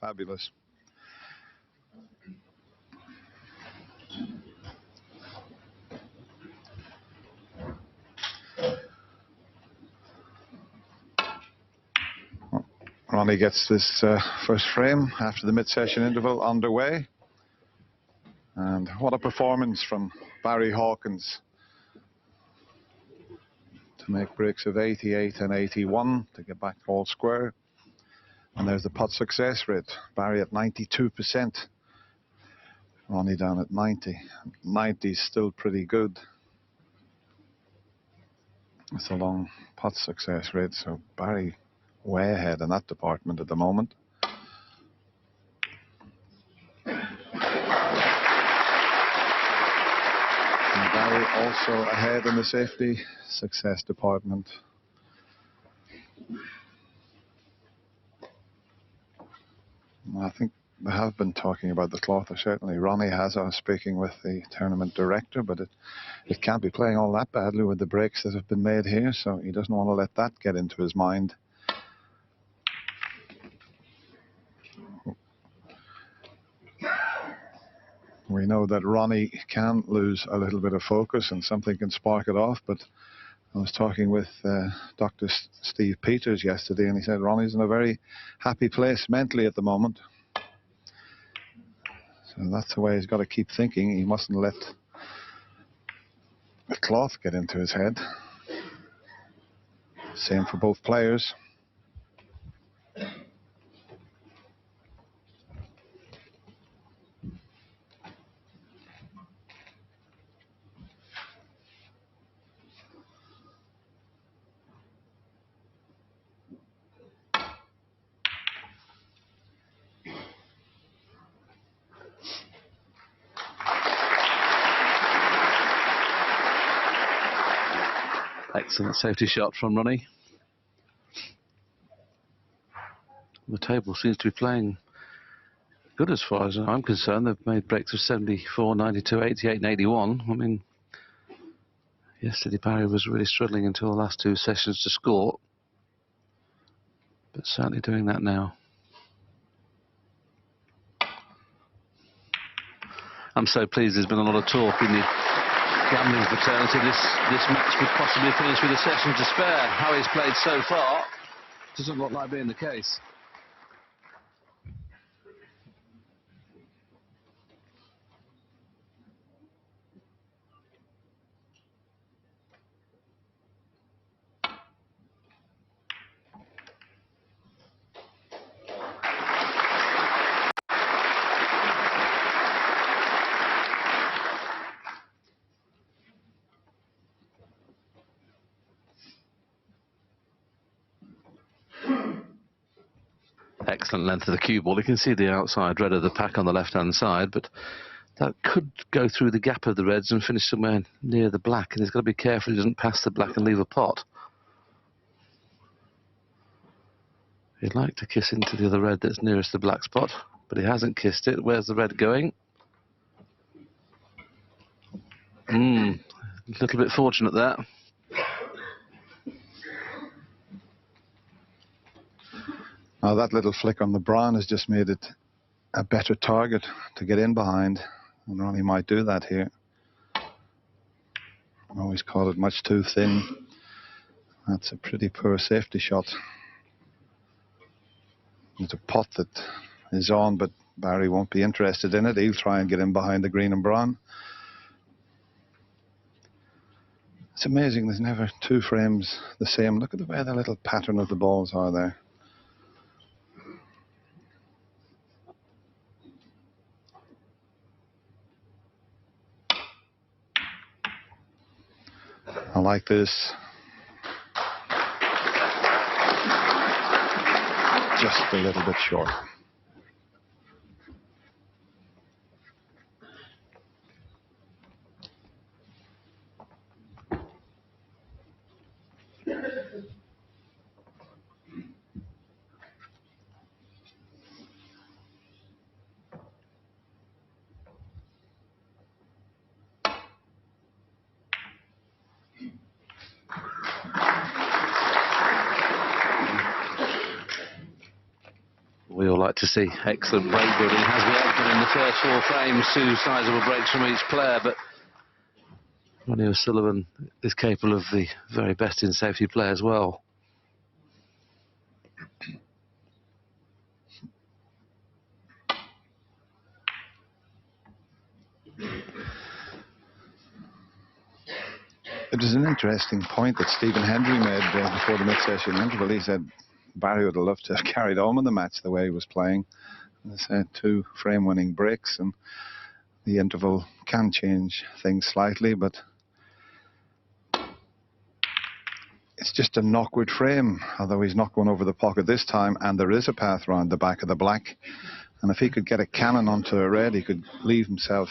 fabulous. Ronnie gets this first frame after the mid-session interval underway. And what a performance from Barry Hawkins to make breaks of 88 and 81 to get back all square. And there's the putt success rate. Barry at 92%. Ronnie down at 90. 90 is still pretty good. It's a long putt success rate, so Barry way ahead in that department at the moment. And Barry also ahead in the safety success department. I think they have been talking about the cloth, or certainly Ronnie has. I was speaking with the tournament director, but it can't be playing all that badly with the breaks that have been made here, so he doesn't want to let that get into his mind. We know that Ronnie can lose a little bit of focus and something can spark it off, but I was talking with Dr. Steve Peters yesterday, and he said Ronnie's in a very happy place mentally at the moment. So that's the way he's got to keep thinking. He mustn't let the cloth get into his head. Same for both players. Excellent safety shot from Ronnie. The table seems to be playing good as far as I'm concerned. They've made breaks of 74, 92, 88 and 81. I mean, yesterday Barry was really struggling until the last two sessions to score, but certainly doing that now. I'm so pleased there's been a lot of talk in the gambling fraternity. This match could possibly finish with a session to spare. How he's played so far doesn't look like being the case. Excellent length of the cue ball. You can see the outside red of the pack on the left-hand side, but that could go through the gap of the reds and finish somewhere near the black, and he's got to be careful he doesn't pass the black and leave a pot. He'd like to kiss into the other red that's nearest the black spot, but he hasn't kissed it. Where's the red going? A little bit fortunate there. Now that little flick on the brown has just made it a better target to get in behind, and Ronnie might do that here. Always caught it much too thin. That's a pretty poor safety shot. It's a pot that is on, but Barry won't be interested in it. He'll try and get in behind the green and brown. It's amazing there's never two frames the same. Look at the way the little pattern of the balls are there. I like this. Just a little bit short. we all like to see excellent break building. Has been evident in the first 4 frames, 2 sizable breaks from each player, but Ronnie O'Sullivan is capable of the very best in safety play as well. It was an interesting point that Stephen Hendry made before the mid-session interval. He said Barry would have loved to have carried on with the match the way he was playing. He said 2 frame-winning breaks, and the interval can change things slightly, but it's just a knockward frame, although he's not going over the pocket this time, and there is a path around the back of the black. And if he could get a cannon onto a red, he could leave himself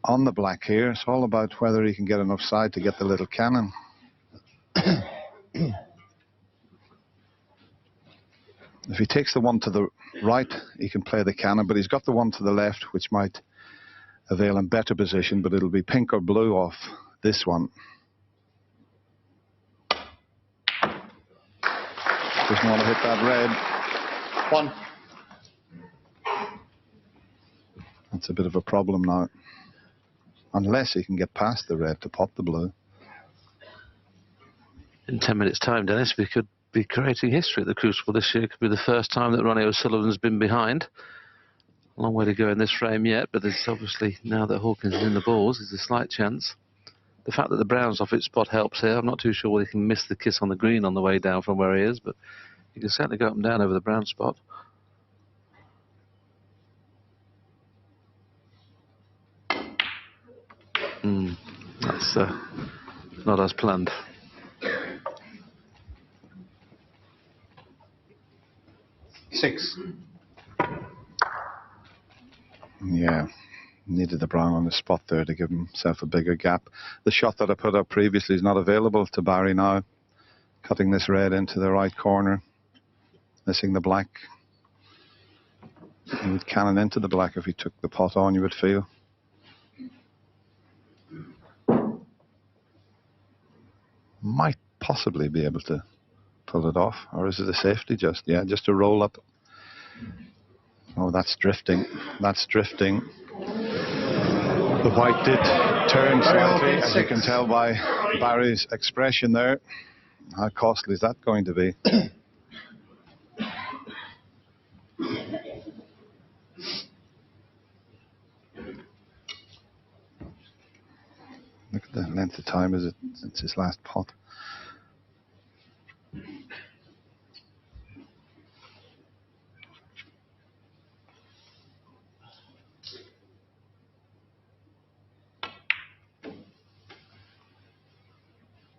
on the black here. It's all about whether he can get enough side to get the little cannon. If he takes the one to the right, he can play the cannon, but he's got the one to the left, which might avail him better position, but it'll be pink or blue off this one. Doesn't want to hit that red. 1. That's a bit of a problem now. Unless he can get past the red to pot the blue. In 10 minutes' time, Dennis, we could be creating history at the Crucible this year. It could be the first time that Ronnie O'Sullivan's been behind. A long way to go in this frame yet, but there's obviously, now that Hawkins is in the balls, there's a slight chance. The fact that the brown's off its spot helps here. I'm not too sure whether he can miss the kiss on the green on the way down from where he is, but he can certainly go up and down over the brown spot. That's not as planned. Six. Yeah, needed the brown on the spot there to give himself a bigger gap. The shot that I put up previously is not available to Barry now. Cutting this red into the right corner, missing the black. He would cannon into the black if he took the pot on, you would feel. Might possibly be able to pull it off, or is it a safety just? Yeah, just a roll up. Oh, that's drifting. That's drifting. The white did turn slightly, as you can tell by Barry's expression there. How costly is that going to be? Look at the length of time is it since his last pot.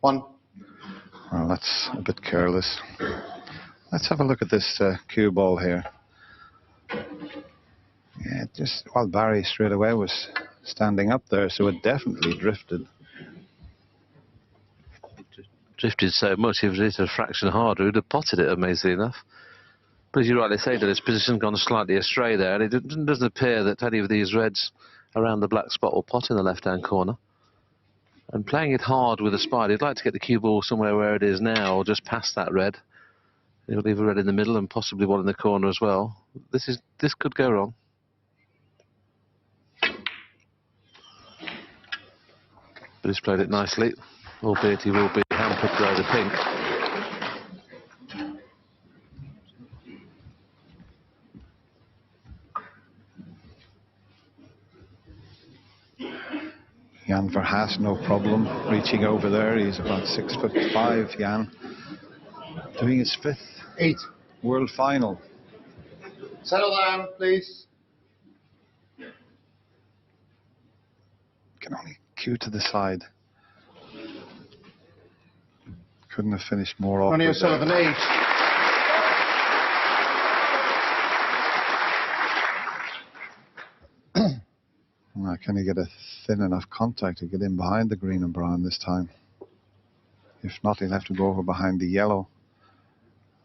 One. Well, that's a bit careless. Let's have a look at this cue ball here. Yeah, just well, Barry straight away was standing up there, so it definitely drifted. Drifted so much, if it hit a fraction harder, he'd have potted it, amazingly enough. But as you rightly say, that his position's gone slightly astray there, and it doesn't appear that any of these reds around the black spot will pot in the left-hand corner. And playing it hard with a spider, he'd like to get the cue ball somewhere where it is now, or just past that red. He'll leave a red in the middle and possibly one in the corner as well. This could go wrong. But he's played it nicely, albeit he will be hampered by the pink. Jan Verhaas, no problem reaching over there. He's about 6'5", Jan. Doing his 5th 8. World Final. Settle down, please. Can only cue to the side. Couldn't have finished more off. Ronnie O'Sullivan, 8. Now, can he get a thin enough contact to get in behind the green and brown this time? If not, he'll have to go over behind the yellow.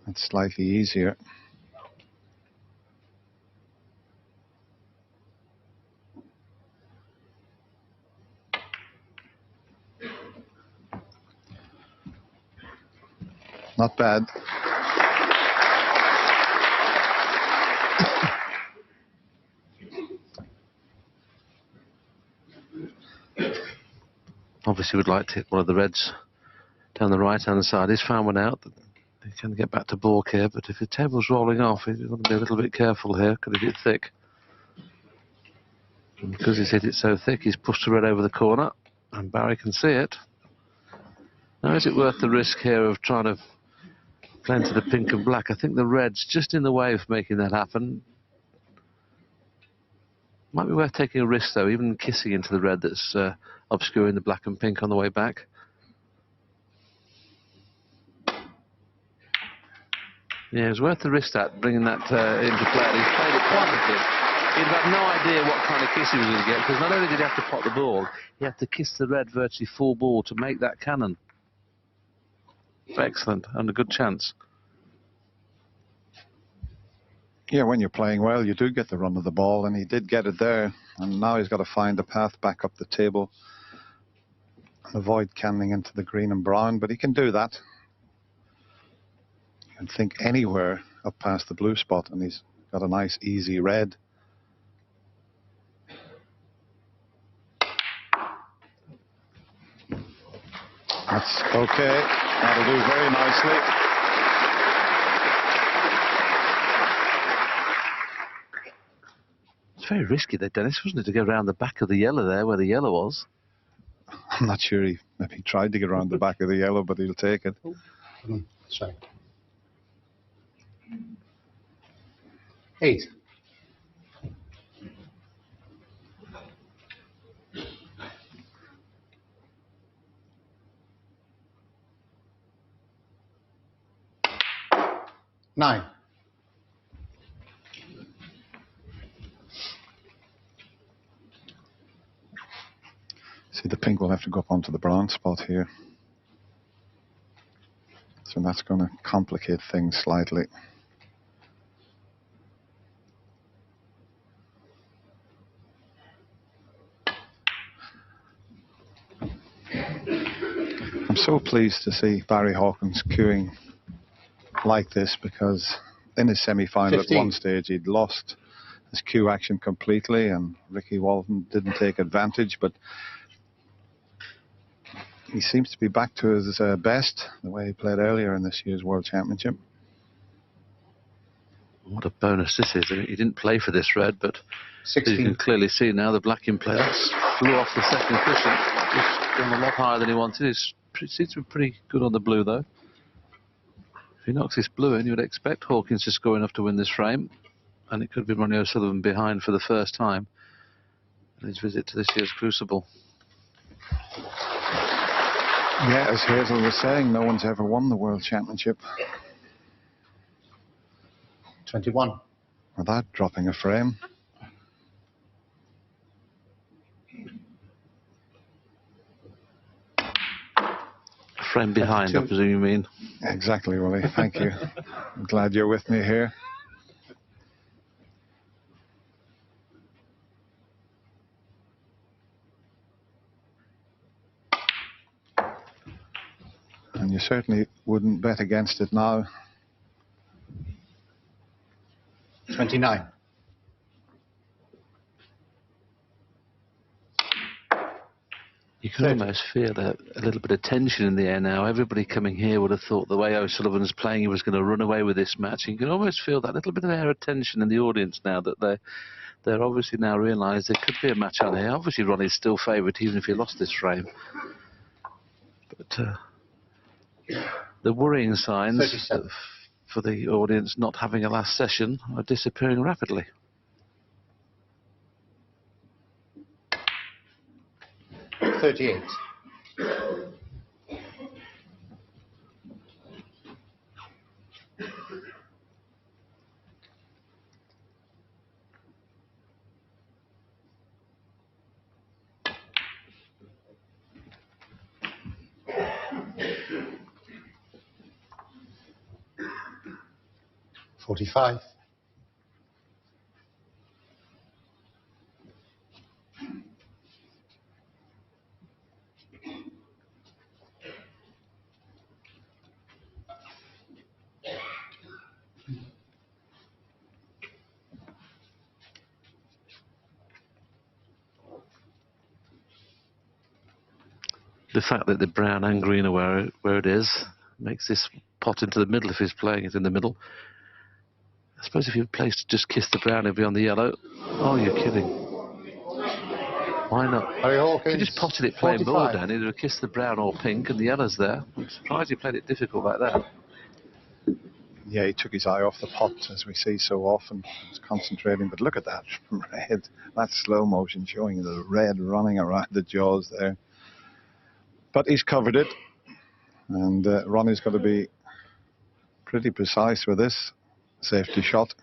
That's slightly easier. Not bad. he would like to hit one of the reds down the right-hand side. He's found one out. He can get back to balk here, but if the table's rolling off, he's got to be a little bit careful here. Could he hit thick? And because he's hit it so thick, he's pushed the red over the corner, and Barry can see it. Now, is it worth the risk here of trying to play into the pink and black? I think the red's just in the way of making that happen. Might be worth taking a risk, though, even kissing into the red that's obscuring the black and pink on the way back. Yeah, it was worth the risk that, bringing that into play. He's played it perfectly. He'd had no idea what kind of kiss he was going to get, because not only did he have to pot the ball, he had to kiss the red virtually full ball to make that cannon. Excellent, and a good chance. Yeah, when you're playing well, you do get the run of the ball, and he did get it there. And now he's got to find a path back up the table and avoid canning into the green and brown, but he can do that. He can think anywhere up past the blue spot, and he's got a nice, easy red. That's okay. That'll do very nicely. It's very risky there, Dennis, wasn't it, to go around the back of the yellow there, where the yellow was? I'm not sure he maybe tried to get around the back of the yellow, but he'll take it. Sorry. 8. Nine. See, the pink will have to go up onto the brown spot here. So that's going to complicate things slightly. I'm so pleased to see Barry Hawkins queuing like this, because in his semi-final at one stage he'd lost his cue action completely, and Ricky Walton didn't take advantage, but he seems to be back to his best, the way he played earlier in this year's World Championship. What a bonus this is. He didn't play for this red, but 16. you can clearly see now the black in play. That flew off the second cushion. He's gone a lot higher than he wanted. He seems to be pretty good on the blue, though. If he knocks this blue in, you would expect Hawkins to score enough to win this frame, and it could be Ronnie O'Sullivan behind for the first time in his visit to this year's Crucible. Yeah, as Hazel was saying, no one's ever won the World Championship 21. without dropping a frame. A frame behind, 22. I presume you mean? Exactly, Willie. Thank you. I'm glad you're with me here. And you certainly wouldn't bet against it now. 29. You can almost feel a little bit of tension in the air now. Everybody coming here would have thought the way O'Sullivan's playing, he was going to run away with this match. You can almost feel that little bit of air of tension in the audience now, that they're obviously now realised there could be a match on here. Obviously, Ronnie's still favourite, even if he lost this frame. But the worrying signs for the audience not having a last session are disappearing rapidly. $38. $45. The fact that the brown and green are where it is makes this pot into the middle if he's playing it in the middle. I suppose if you placed to just kiss the brown, it'd be on the yellow. Oh, you're kidding. Why not? Barry If Hawkins, you just potted it plain 45. board down, it'd have kissed the brown or pink and the yellow's there. I'm surprised you played it difficult like that. Yeah, he took his eye off the pot, as we see so often. He's concentrating, but look at that red. That's slow motion showing the red running around the jaws there. But he's covered it, and Ronnie's got to be pretty precise with this safety shot.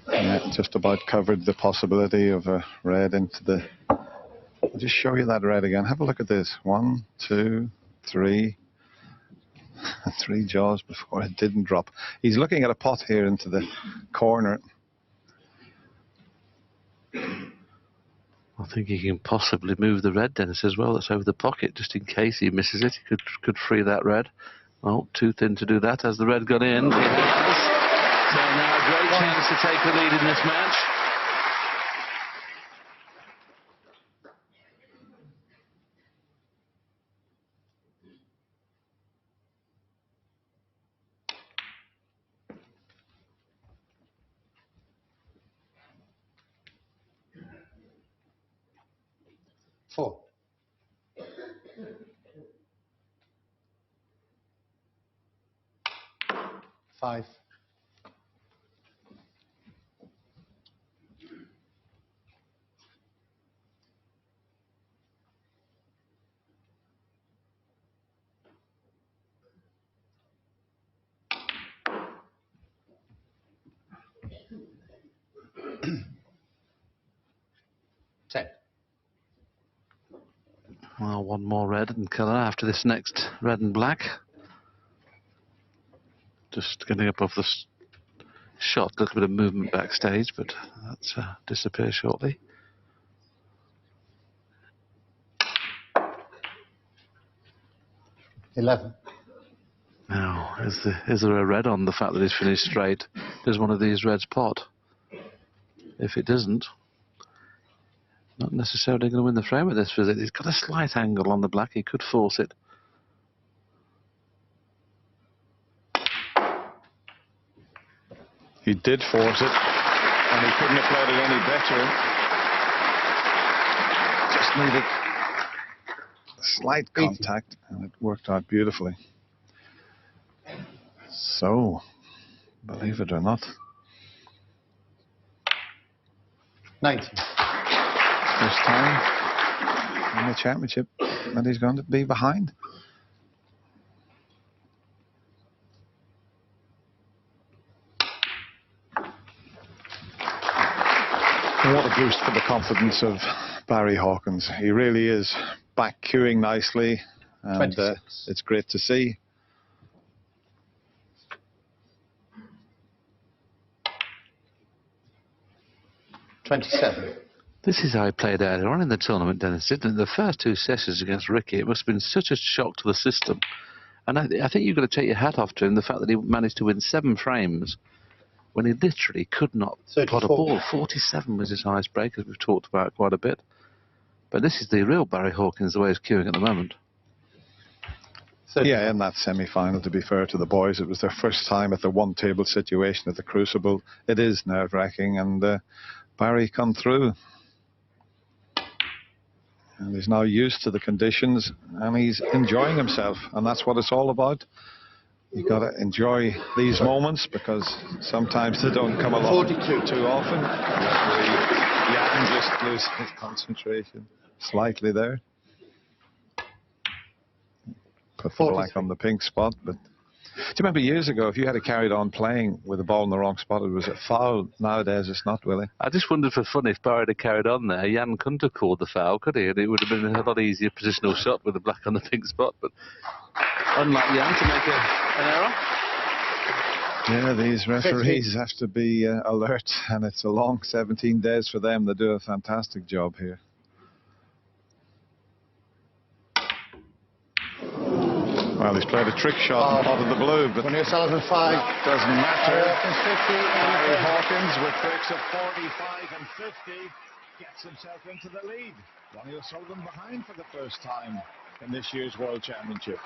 Yeah, just about covered the possibility of a red into the... I'll just show you that red again. Have a look at this. 1, 2, 3. 3 jaws before it didn't drop. He's looking at a pot here into the corner. I think he can possibly move the red, Dennis, as well. That's over the pocket, just in case he misses it. He could free that red. Oh, too thin to do that. Has the red gone in? It has. So now a great chance to take the lead in this match. Four. Five. Ten. Well, one more red and colour after this next red and black. Just getting up off the shot, a little bit of movement backstage, but that's disappear shortly. $11. Now, is there a red on the fact that he's finished straight? Does one of these reds pot? If it doesn't, not necessarily going to win the frame with this visit. He's got a slight angle on the black. He could force it. He did force it, and he couldn't have played it any better. Just needed slight contact, and it worked out beautifully. So, believe it or not, 90. first time in the championship that he's going to be behind. What a boost for the confidence of Barry Hawkins. He really is back queuing nicely, and it's great to see. $27. This is how he played earlier on in the tournament, Dennis, didn't it? The first 2 sessions against Ricky, it must have been such a shock to the system. And I think you've got to take your hat off to him, the fact that he managed to win 7 frames when he literally could not pot a ball. 47 was his highest break, as we've talked about quite a bit. But this is the real Barry Hawkins, the way he's queuing at the moment. Yeah, in that semi-final, to be fair to the boys, it was their first time at the one-table situation at the Crucible. It is nerve-wracking, and Barry come through. And he's now used to the conditions, and he's enjoying himself, and that's what it's all about. You've got to enjoy these moments, because sometimes they don't come along 42. too often. Jan just loses his concentration slightly there. Put the black on the pink spot, but do you remember years ago, if you had carried on playing with the ball in the wrong spot, it was a foul? Nowadays, it's not, Willie. I just wondered for fun if Barry had carried on there, Jan couldn't have called the foul, could he? And it would have been a lot easier positional shot with the black on the pink spot. But unlike Jan to make an error. Yeah, these referees have to be alert, and it's a long 17 days for them. They do a fantastic job here. Well, he's played a trick shot out of the blue, but Ronnie O'Sullivan 5. that doesn't matter. Hawkins 50. Barry Hawkins with breaks of 45 and 50 gets himself into the lead. Ronnie O'Sullivan behind for the first time in this year's World Championship.